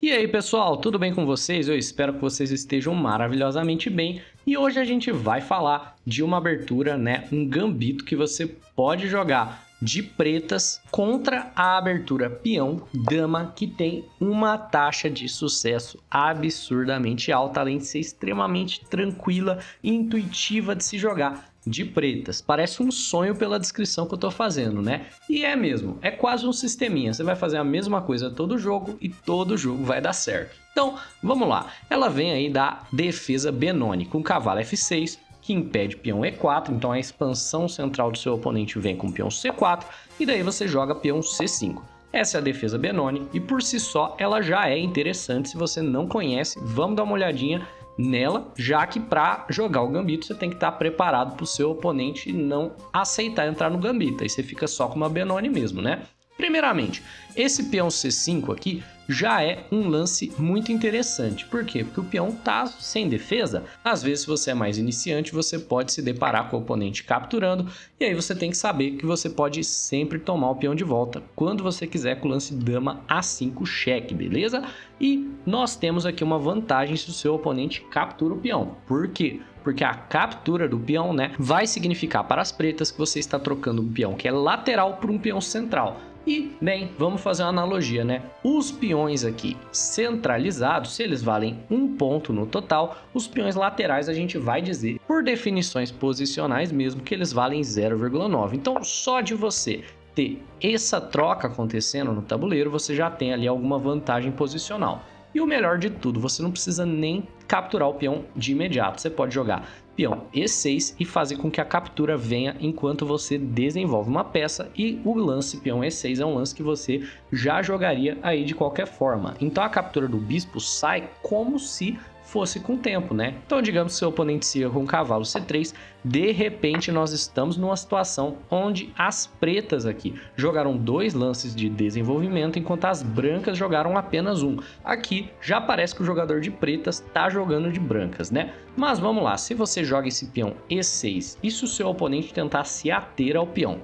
E aí pessoal, tudo bem com vocês? Eu espero que vocês estejam maravilhosamente bem. E hoje a gente vai falar de uma abertura, um gambito que você pode jogar de pretas contra a abertura peão dama, que tem uma taxa de sucesso absurdamente alta, além de ser extremamente tranquila e intuitiva de se jogar de pretas. Parece um sonho pela descrição que eu tô fazendo, né? E é mesmo, é quase um sisteminha. Você vai fazer a mesma coisa todo jogo e todo jogo vai dar certo. Então, vamos lá. Ela vem aí da defesa Benoni, com cavalo F6, que impede peão E4, então a expansão central do seu oponente vem com peão C4, e daí você joga peão C5. Essa é a defesa Benoni, e por si só ela já é interessante. Se você não conhece, vamos dar uma olhadinha nela, já que para jogar o gambito você tem que estar preparado para o seu oponente não aceitar entrar no gambito, aí você fica só com uma Benoni mesmo, né? Primeiramente, esse peão C5 aqui já é um lance muito interessante. Por quê? Porque o peão tá sem defesa. Às vezes, se você é mais iniciante, você pode se deparar com o oponente capturando, e aí você tem que saber que você pode sempre tomar o peão de volta quando você quiser com o lance dama A5 cheque, beleza? E nós temos aqui uma vantagem se o seu oponente captura o peão. Por quê? Porque a captura do peão, vai significar para as pretas que você está trocando um peão que é lateral por um peão central. E, bem, vamos fazer uma analogia, Os peões aqui centralizados, se eles valem 1 ponto no total, os peões laterais a gente vai dizer, por definições posicionais mesmo, que eles valem 0,9. Então, só de você ter essa troca acontecendo no tabuleiro, você já tem ali alguma vantagem posicional. E o melhor de tudo, você não precisa nem capturar o peão de imediato. Você pode jogar peão E6 e fazer com que a captura venha enquanto você desenvolve uma peça. E o lance peão E6 é um lance que você já jogaria aí de qualquer forma. Então a captura do bispo sai como se fosse com o tempo, Então, digamos que seu oponente siga com o cavalo C3, de repente nós estamos numa situação onde as pretas aqui jogaram 2 lances de desenvolvimento, enquanto as brancas jogaram apenas um. Aqui já parece que o jogador de pretas está jogando de brancas, Mas vamos lá, se você joga esse peão E6 e se o seu oponente tentar se ater ao peão,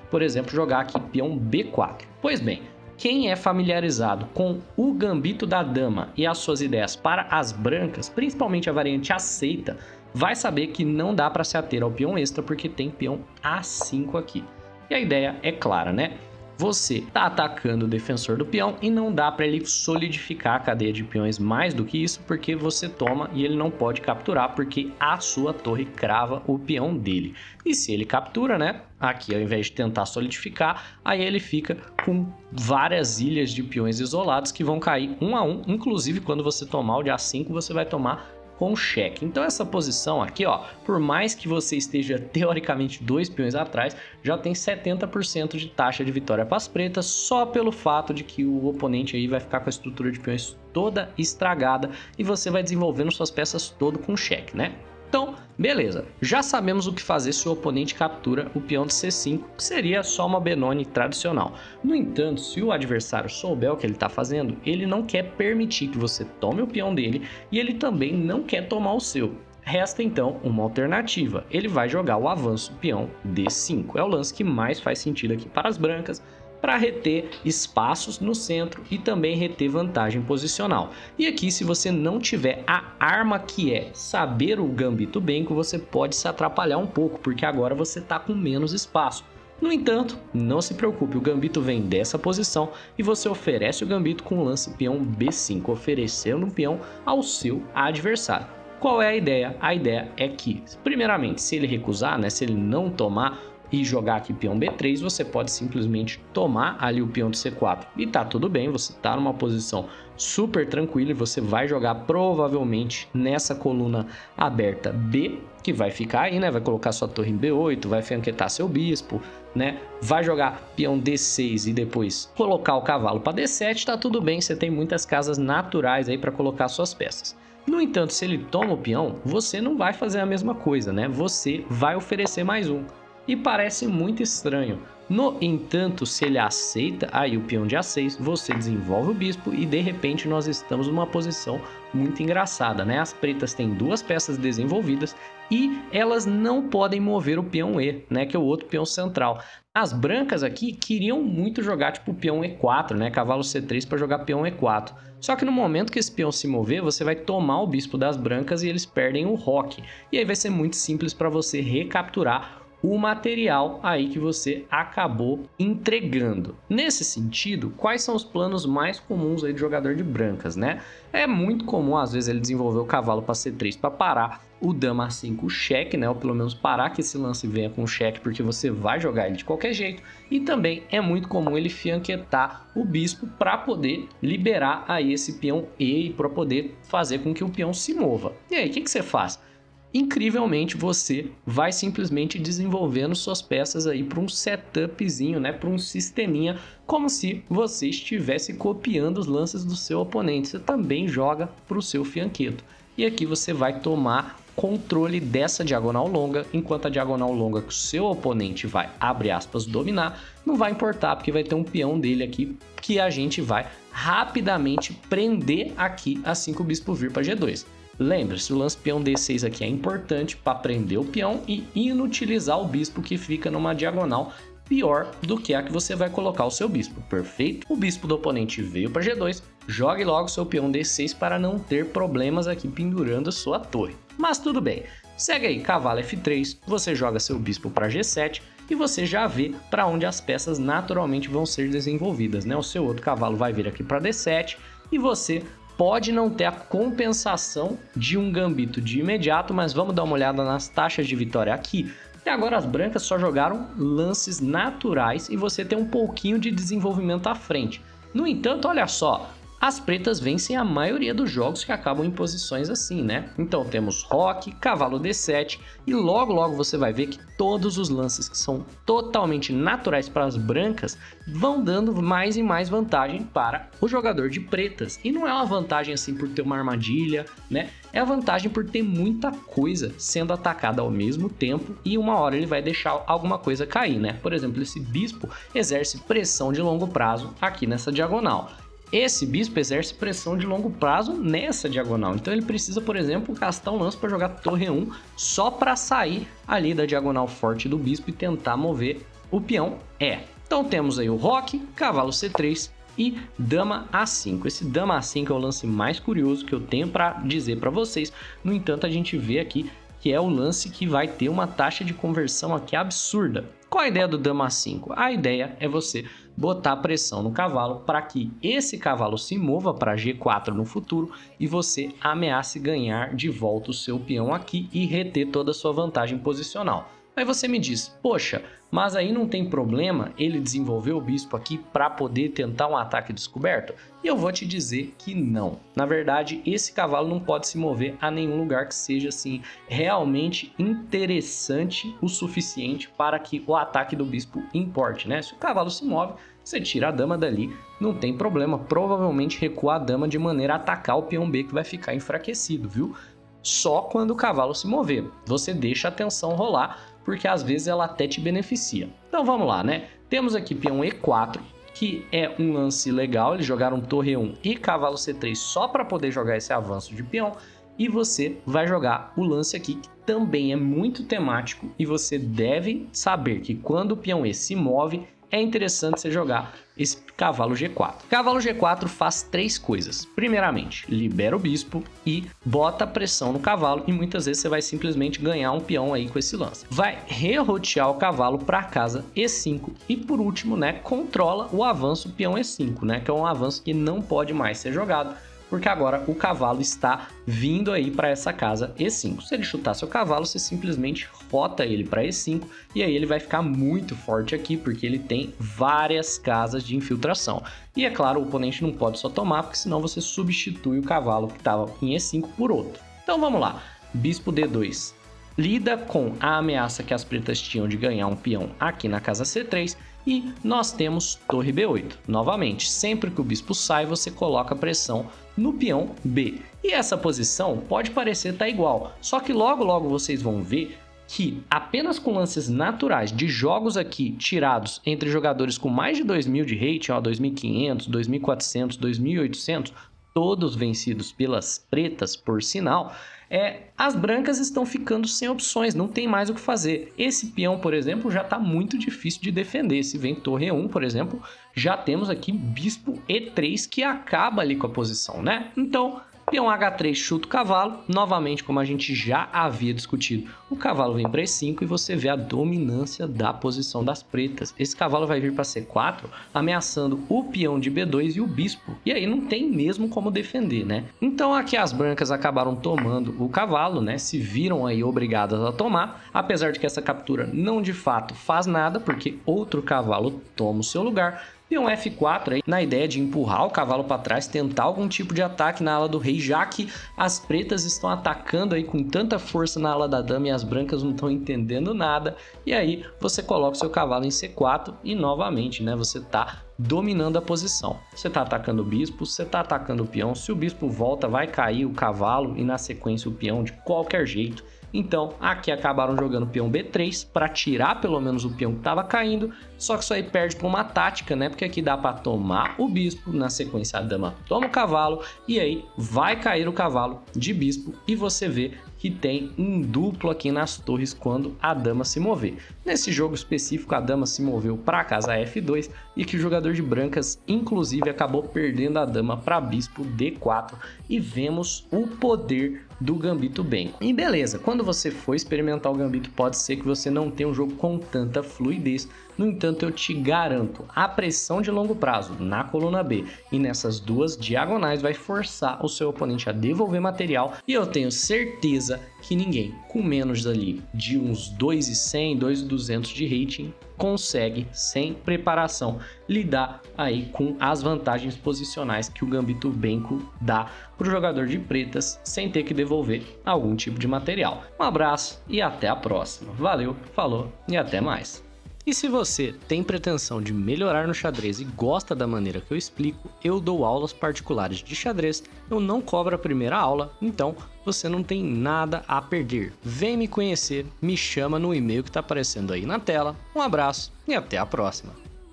Por exemplo, jogar aqui peão B4. Pois bem, quem é familiarizado com o gambito da dama e as suas ideias para as brancas, principalmente a variante aceita, vai saber que não dá para se ater ao peão extra porque tem peão A5 aqui. E a ideia é clara, Você está atacando o defensor do peão e não dá para ele solidificar a cadeia de peões mais do que isso, porque você toma e ele não pode capturar porque a sua torre crava o peão dele. E se ele captura, aqui ao invés de tentar solidificar, aí ele fica com várias ilhas de peões isolados que vão cair um a um, inclusive quando você tomar o de A5 você vai tomar com cheque. Então essa posição aqui, por mais que você esteja teoricamente 2 peões atrás, já tem 70% de taxa de vitória para as pretas, só pelo fato de que o oponente aí vai ficar com a estrutura de peões toda estragada e você vai desenvolvendo suas peças todo com cheque, Então, beleza, já sabemos o que fazer se o oponente captura o peão de C5, que seria só uma Benoni tradicional. No entanto, se o adversário souber o que ele está fazendo, ele não quer permitir que você tome o peão dele e ele também não quer tomar o seu. Resta então uma alternativa, ele vai jogar o avanço peão D5, é o lance que mais faz sentido aqui para as brancas, para reter espaços no centro e também reter vantagem posicional. E aqui, se você não tiver a arma que é saber o gambito benco, você pode se atrapalhar um pouco, porque agora você está com menos espaço. No entanto, não se preocupe, o gambito vem dessa posição e você oferece o gambito com o lance peão B5, oferecendo um peão ao seu adversário. Qual é a ideia? A ideia é que, primeiramente, se ele recusar, se ele não tomar e jogar aqui peão B3, você pode simplesmente tomar ali o peão de C4 e tá tudo bem, você tá numa posição super tranquila e você vai jogar provavelmente nessa coluna aberta B, que vai ficar aí, vai colocar sua torre em B8, vai fianquetar seu bispo, vai jogar peão D6 e depois colocar o cavalo para D7, tá tudo bem, você tem muitas casas naturais aí para colocar suas peças. No entanto, se ele toma o peão, você não vai fazer a mesma coisa, você vai oferecer mais um. E parece muito estranho, No entanto, se ele aceita aí o peão de A6, você desenvolve o bispo e de repente nós estamos numa posição muito engraçada, né? As pretas têm duas peças desenvolvidas e elas não podem mover o peão E, né? Que é o outro peão central. As brancas aqui queriam muito jogar tipo peão E4, né? Cavalo C3 para jogar peão E4. Só que no momento que esse peão se mover, você vai tomar o bispo das brancas e eles perdem o roque. E aí vai ser muito simples para você recapturar o material aí que você acabou entregando. Nesse sentido, quais são os planos mais comuns aí do jogador de brancas, né? É muito comum, às vezes, ele desenvolver o cavalo para C3 para parar o dama A5 cheque, né? Ou pelo menos parar que esse lance venha com cheque, porque você vai jogar ele de qualquer jeito. E também é muito comum ele fianquetar o bispo para poder liberar aí esse peão E, para poder fazer com que o peão se mova. E aí, o que você faz? Incrivelmente, você vai simplesmente desenvolvendo suas peças aí para um setupzinho, né, para um sisteminha, como se você estivesse copiando os lances do seu oponente. Você também joga para o seu fianqueto. E aqui você vai tomar controle dessa diagonal longa, enquanto a diagonal longa que o seu oponente vai, abre aspas, dominar, não vai importar, porque vai ter um peão dele aqui que a gente vai rapidamente prender aqui assim que o bispo vir para G2. Lembre-se, o lance peão D6 aqui é importante para prender o peão e inutilizar o bispo que fica numa diagonal pior do que a que você vai colocar o seu bispo, perfeito? O bispo do oponente veio para G2, jogue logo seu peão D6 para não ter problemas aqui pendurando sua torre. Mas tudo bem, segue aí, cavalo F3, você joga seu bispo para G7 e você já vê para onde as peças naturalmente vão ser desenvolvidas, né? O seu outro cavalo vai vir aqui para D7 e você pode não ter a compensação de um gambito de imediato, mas vamos dar uma olhada nas taxas de vitória aqui. E agora as brancas só jogaram lances naturais e você tem um pouquinho de desenvolvimento à frente. No entanto, olha só, as pretas vencem a maioria dos jogos que acabam em posições assim, né? Então temos roque, cavalo D7 e logo você vai ver que todos os lances que são totalmente naturais para as brancas vão dando mais e mais vantagem para o jogador de pretas. E não é uma vantagem assim por ter uma armadilha, né? É a vantagem por ter muita coisa sendo atacada ao mesmo tempo e uma hora ele vai deixar alguma coisa cair, né? Por exemplo, esse bispo exerce pressão de longo prazo aqui nessa diagonal. Esse bispo exerce pressão de longo prazo nessa diagonal, então ele precisa, por exemplo, gastar um lance para jogar torre 1 só para sair ali da diagonal forte do bispo e tentar mover o peão E. Então temos aí o roque, cavalo C3 e dama A5. Esse dama A5 é o lance mais curioso que eu tenho para dizer para vocês. No entanto, a gente vê aqui que é o lance que vai ter uma taxa de conversão aqui absurda. Qual a ideia do dama A5? A ideia é você botar pressão no cavalo para que esse cavalo se mova para G4 no futuro e você ameace ganhar de volta o seu peão aqui e reter toda a sua vantagem posicional. Aí você me diz, poxa, mas aí não tem problema ele desenvolver o bispo aqui para poder tentar um ataque descoberto? E eu vou te dizer que não. Na verdade, esse cavalo não pode se mover a nenhum lugar que seja assim realmente interessante o suficiente para que o ataque do bispo importe, né? Se o cavalo se move, você tira a dama dali, não tem problema. Provavelmente recua a dama de maneira a atacar o peão B que vai ficar enfraquecido, viu? Só quando o cavalo se mover. Você deixa a tensão rolar, porque às vezes ela até te beneficia. Então vamos lá, né? Temos aqui peão E4, que é um lance legal. Eles jogaram torre 1 e cavalo C3 só para poder jogar esse avanço de peão. E você vai jogar o lance aqui, que também é muito temático. E você deve saber que quando o peão E se move, é interessante você jogar esse cavalo G4. Cavalo G4 faz três coisas. Primeiramente, libera o bispo e bota pressão no cavalo e muitas vezes você vai simplesmente ganhar um peão aí com esse lance. Vai rerotear o cavalo para casa E5 e por último, né, controla o avanço peão E5, né, que é um avanço que não pode mais ser jogado, porque agora o cavalo está vindo aí para essa casa E5. Se ele chutar seu cavalo, você simplesmente rota ele para E5 e aí ele vai ficar muito forte aqui, porque ele tem várias casas de infiltração. E é claro, o oponente não pode só tomar, porque senão você substitui o cavalo que estava em E5 por outro. Então vamos lá, bispo D2 lida com a ameaça que as pretas tinham de ganhar um peão aqui na casa C3 e nós temos torre B8. Novamente, sempre que o bispo sai, você coloca pressão no peão B. E essa posição pode parecer estar igual, só que logo vocês vão ver que apenas com lances naturais de jogos aqui tirados entre jogadores com mais de 2.000 de rating, ó, 2.500, 2.400, 2.800, todos vencidos pelas pretas, por sinal, as brancas estão ficando sem opções, não tem mais o que fazer. Esse peão, por exemplo, já está muito difícil de defender. Se vem torre E1, por exemplo, já temos aqui bispo E3 que acaba ali com a posição, né? Então, peão H3 chuta o cavalo, novamente como a gente já havia discutido, o cavalo vem para E5 e você vê a dominância da posição das pretas. Esse cavalo vai vir para C4, ameaçando o peão de B2 e o bispo, e aí não tem mesmo como defender, né? Então aqui as brancas acabaram tomando o cavalo, né? Se viram aí obrigadas a tomar, apesar de que essa captura não de fato faz nada, porque outro cavalo toma o seu lugar. Peão F4 aí, na ideia de empurrar o cavalo para trás, tentar algum tipo de ataque na ala do rei, já que as pretas estão atacando aí com tanta força na ala da dama e as brancas não estão entendendo nada. E aí você coloca o seu cavalo em C4 e novamente, né, você tá dominando a posição. Você tá atacando o bispo, você tá atacando o peão. Se o bispo volta, vai cair o cavalo e na sequência o peão de qualquer jeito. Então, aqui acabaram jogando o peão B3 para tirar pelo menos o peão que estava caindo, só que isso aí perde por uma tática, né? Porque aqui dá para tomar o bispo, na sequência a dama toma o cavalo e aí vai cair o cavalo de bispo e você vê que tem um duplo aqui nas torres quando a dama se mover. Nesse jogo específico, a dama se moveu para a casa F2 e que o jogador de brancas, inclusive, acabou perdendo a dama para bispo D4 e vemos o poder do gambito bem. E beleza, quando você for experimentar o gambito, pode ser que você não tenha um jogo com tanta fluidez. No entanto, eu te garanto, a pressão de longo prazo na coluna B e nessas duas diagonais vai forçar o seu oponente a devolver material e eu tenho certeza que ninguém com menos ali de uns 2.100, 2.200 de rating consegue, sem preparação, lidar aí com as vantagens posicionais que o gambito Benko dá para o jogador de pretas sem ter que devolver algum tipo de material. Um abraço e até a próxima. Valeu, falou e até mais. E se você tem pretensão de melhorar no xadrez e gosta da maneira que eu explico, eu dou aulas particulares de xadrez, eu não cobro a primeira aula, então você não tem nada a perder. Vem me conhecer, me chama no e-mail que está aparecendo aí na tela. Um abraço e até a próxima.